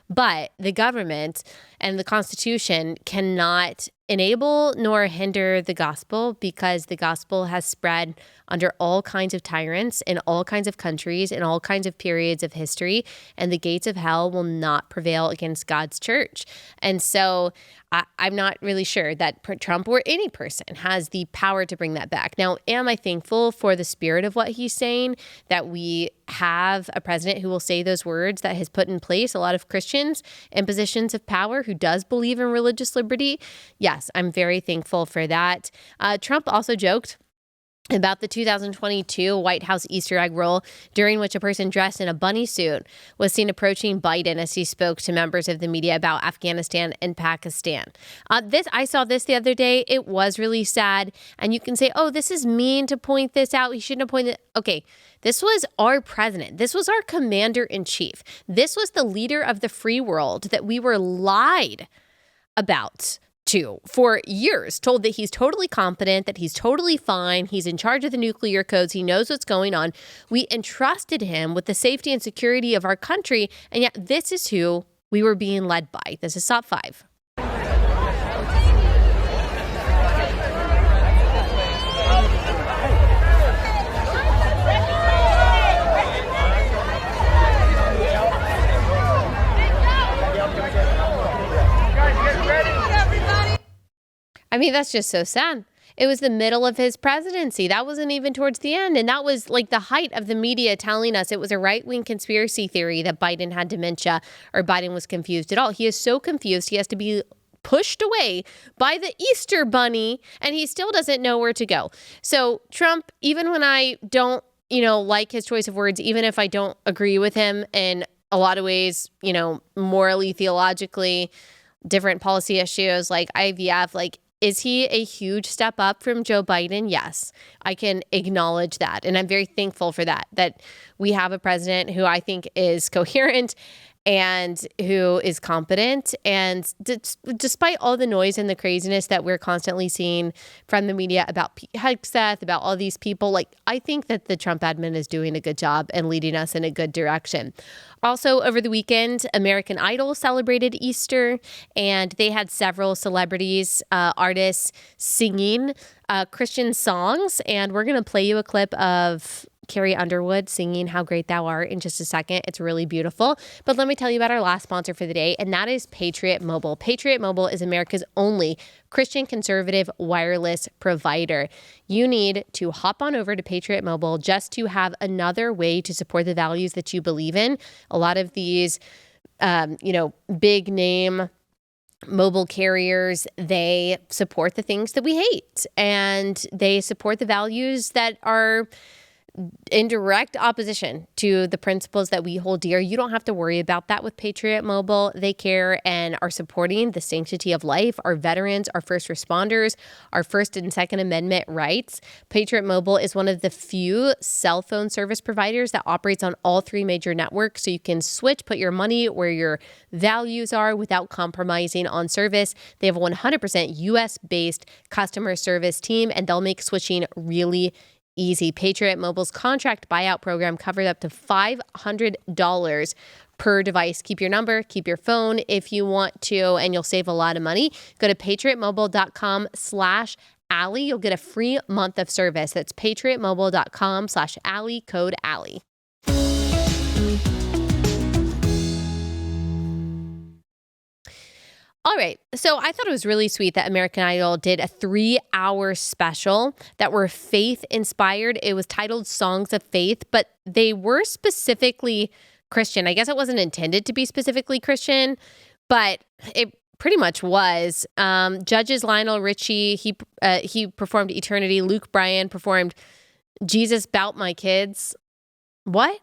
But the government and the Constitution cannot enable nor hinder the gospel because the gospel has spread under all kinds of tyrants in all kinds of countries in all kinds of periods of history, and the gates of hell will not prevail against God's church. And so I'm not really sure that Trump or any person has the power to bring that back. Now, am I thankful for the spirit of what he's saying, that we have a president who will say those words, that has put in place a lot of Christians in positions of power who does believe in religious liberty? Yes, I'm very thankful for that. Trump also joked about the 2022 White House Easter egg roll, during which a person dressed in a bunny suit was seen approaching Biden as he spoke to members of the media about Afghanistan and Pakistan. I saw this the other day. It was really sad. And you can say, oh, this is mean to point this out. He shouldn't have pointed. Okay, this was our president. This was our commander in chief. This was the leader of the free world that we were lied about for years, told that he's totally competent, that he's totally fine, he's in charge of the nuclear codes, he knows what's going on. We entrusted him with the safety and security of our country, and yet this is who we were being led by. This is top 5. I mean, that's just so sad. It was the middle of his presidency. That wasn't even towards the end. And that was like the height of the media telling us it was a right-wing conspiracy theory that Biden had dementia or Biden was confused at all. He is so confused. He has to be pushed away by the Easter bunny, and he still doesn't know where to go. So Trump, even when I don't, like his choice of words, even if I don't agree with him in a lot of ways, morally, theologically, different policy issues like IVF, is he a huge step up from Joe Biden? Yes, I can acknowledge that. And I'm very thankful for that we have a president who I think is coherent and who is competent. And despite all the noise and the craziness that we're constantly seeing from the media about Pete Hegseth, about all these people, I think that the Trump admin is doing a good job and leading us in a good direction. Also, over the weekend, American Idol celebrated Easter, and they had several celebrities, artists singing Christian songs. And we're going to play you a clip of Carrie Underwood singing How Great Thou Art in just a second. It's really beautiful. But let me tell you about our last sponsor for the day, and that is Patriot Mobile. Patriot Mobile is America's only Christian conservative wireless provider. You need to hop on over to Patriot Mobile just to have another way to support the values that you believe in. A lot of these, big name mobile carriers, they support the things that we hate, and they support the values that are in direct opposition to the principles that we hold dear. You don't have to worry about that with Patriot Mobile. They care and are supporting the sanctity of life, our veterans, our first responders, our First and Second Amendment rights. Patriot Mobile is one of the few cell phone service providers that operates on all three major networks, so you can switch, put your money where your values are without compromising on service. They have a 100% US-based customer service team, and they'll make switching really easy. Patriot Mobile's contract buyout program covers up to $500 per device. Keep your number, keep your phone if you want to, and you'll save a lot of money. Go to patriotmobile.com/Allie. You'll get a free month of service. That's patriotmobile.com/Allie, code Allie. All right. So I thought it was really sweet that American Idol did a 3-hour special that were faith inspired. It was titled Songs of Faith, but they were specifically Christian. I guess it wasn't intended to be specifically Christian, but it pretty much was. Judges Lionel Richie, he performed Eternity. Luke Bryan performed Jesus Bout My Kids. What?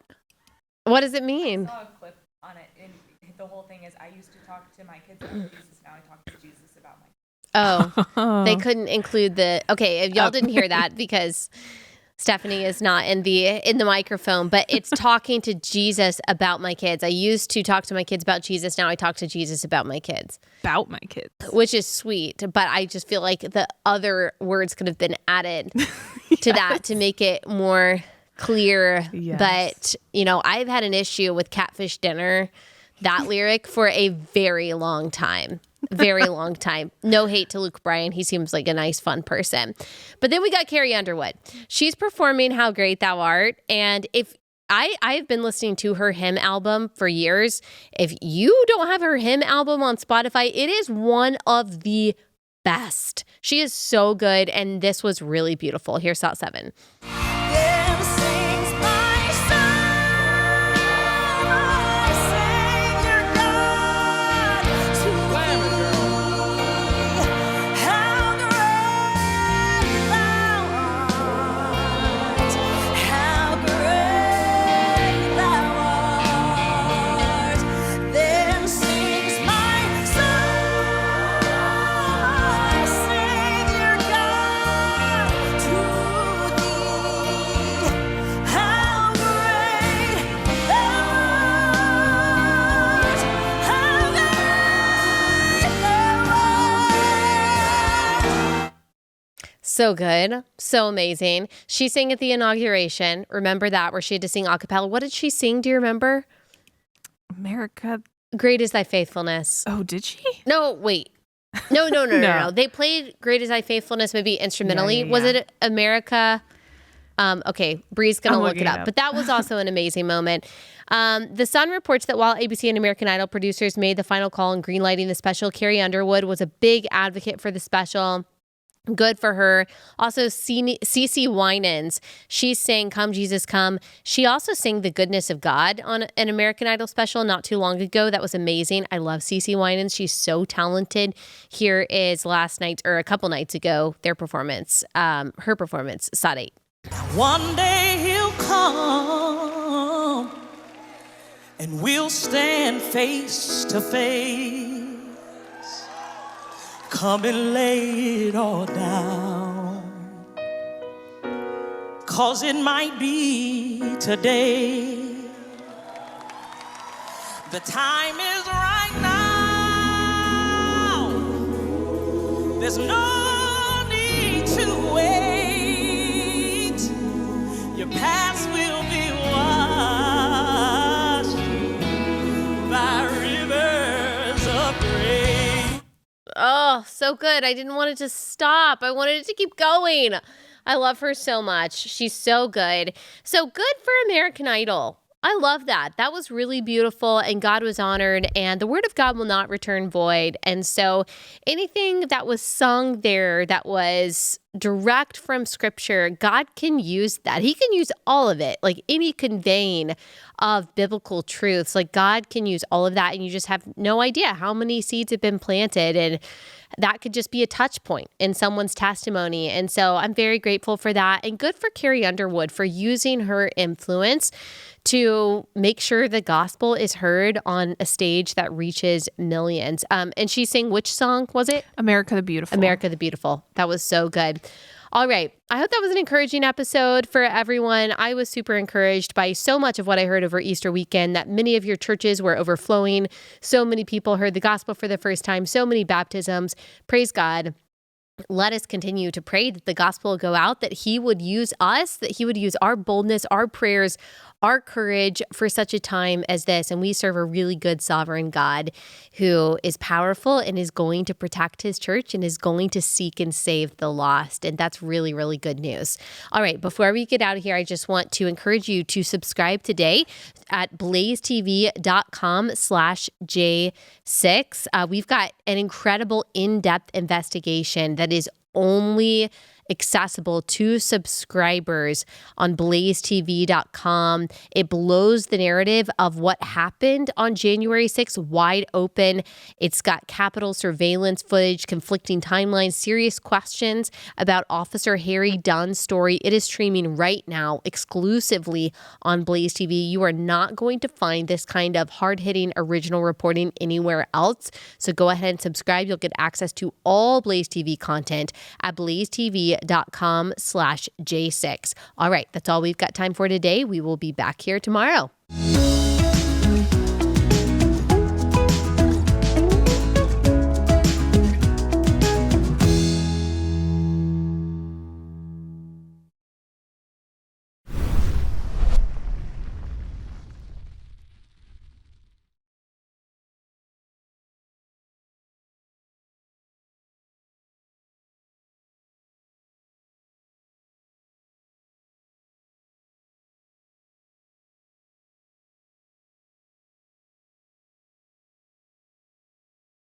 What does it mean? I saw a clip on it, and the whole thing is I used to talk to my kids about Jesus. Now I talk to Jesus about my kids. Oh, they couldn't include the. Okay, if y'all didn't hear that because Stephanie is not in the microphone, but it's talking to Jesus about my kids. I used to talk to my kids about Jesus. Now I talk to Jesus about my kids. About my kids. Which is sweet, but I just feel like the other words could have been added to that to make it more clear. Yes. But, I've had an issue with Catfish Dinner, that lyric, for a very long time. Very long time. No hate to Luke Bryan. He seems like a nice, fun person. But then we got Carrie Underwood. She's performing How Great Thou Art. And if I've been listening to her hymn album for years. If you don't have her hymn album on Spotify, it is one of the best. She is so good. And this was really beautiful. Here's Thought 7. So good. So amazing. She sang at the inauguration. Remember that, where she had to sing a cappella. What did she sing? Do you remember? America. Great is thy faithfulness. Oh, did she? No, wait. No. They played Great is thy faithfulness maybe instrumentally. Yeah. Was it America? Okay, Bree's going to look it looking up. But that was also an amazing moment. The Sun reports that while ABC and American Idol producers made the final call on greenlighting the special, Carrie Underwood was a big advocate for the special. Good for her. Also, CeCe Winans, she sang Come Jesus Come. She also sang The Goodness of God on an American Idol special not too long ago. That was amazing. I love CeCe Winans. She's so talented. Here is a couple nights ago, her performance, Side 8. One day he'll come and we'll stand face to face. Come and lay it all down, 'cause it might be today. The time is right now. There's no need to wait. Your past will be washed by rivers of grace. Oh, so good. I didn't want it to stop. I wanted it to keep going. I love her so much. She's so good. So good for American Idol. I love that. That was really beautiful, and God was honored, and the word of God will not return void. And so anything that was sung there that was direct from scripture, God can use that. He can use all of it, like any conveying of biblical truths. Like God can use all of that, and you just have no idea how many seeds have been planted, and that could just be a touch point in someone's testimony. And so I'm very grateful for that, and good for Carrie Underwood for using her influence to make sure the gospel is heard on a stage that reaches millions. And she sang, which song was it? America the Beautiful. America the Beautiful. That was so good. All right. I hope that was an encouraging episode for everyone. I was super encouraged by so much of what I heard over Easter weekend, that many of your churches were overflowing. So many people heard the gospel for the first time, so many baptisms. Praise God. Let us continue to pray that the gospel will go out, that he would use us, that he would use our boldness, our prayers, our courage for such a time as this. And we serve a really good sovereign God who is powerful and is going to protect his church and is going to seek and save the lost. And that's really, really good news. All right, before we get out of here, I just want to encourage you to subscribe today at blazetv.com/J6. We've got an incredible in-depth investigation that is only accessible to subscribers on blazetv.com. It blows the narrative of what happened on January 6th wide open. It's got Capitol surveillance footage, conflicting timelines, serious questions about Officer Harry Dunn's story. It is streaming right now exclusively on Blaze TV. You are not going to find this kind of hard-hitting original reporting anywhere else. So go ahead and subscribe. You'll get access to all Blaze TV content at blazetv.com/J6. All right, that's all we've got time for today. We will be back here tomorrow.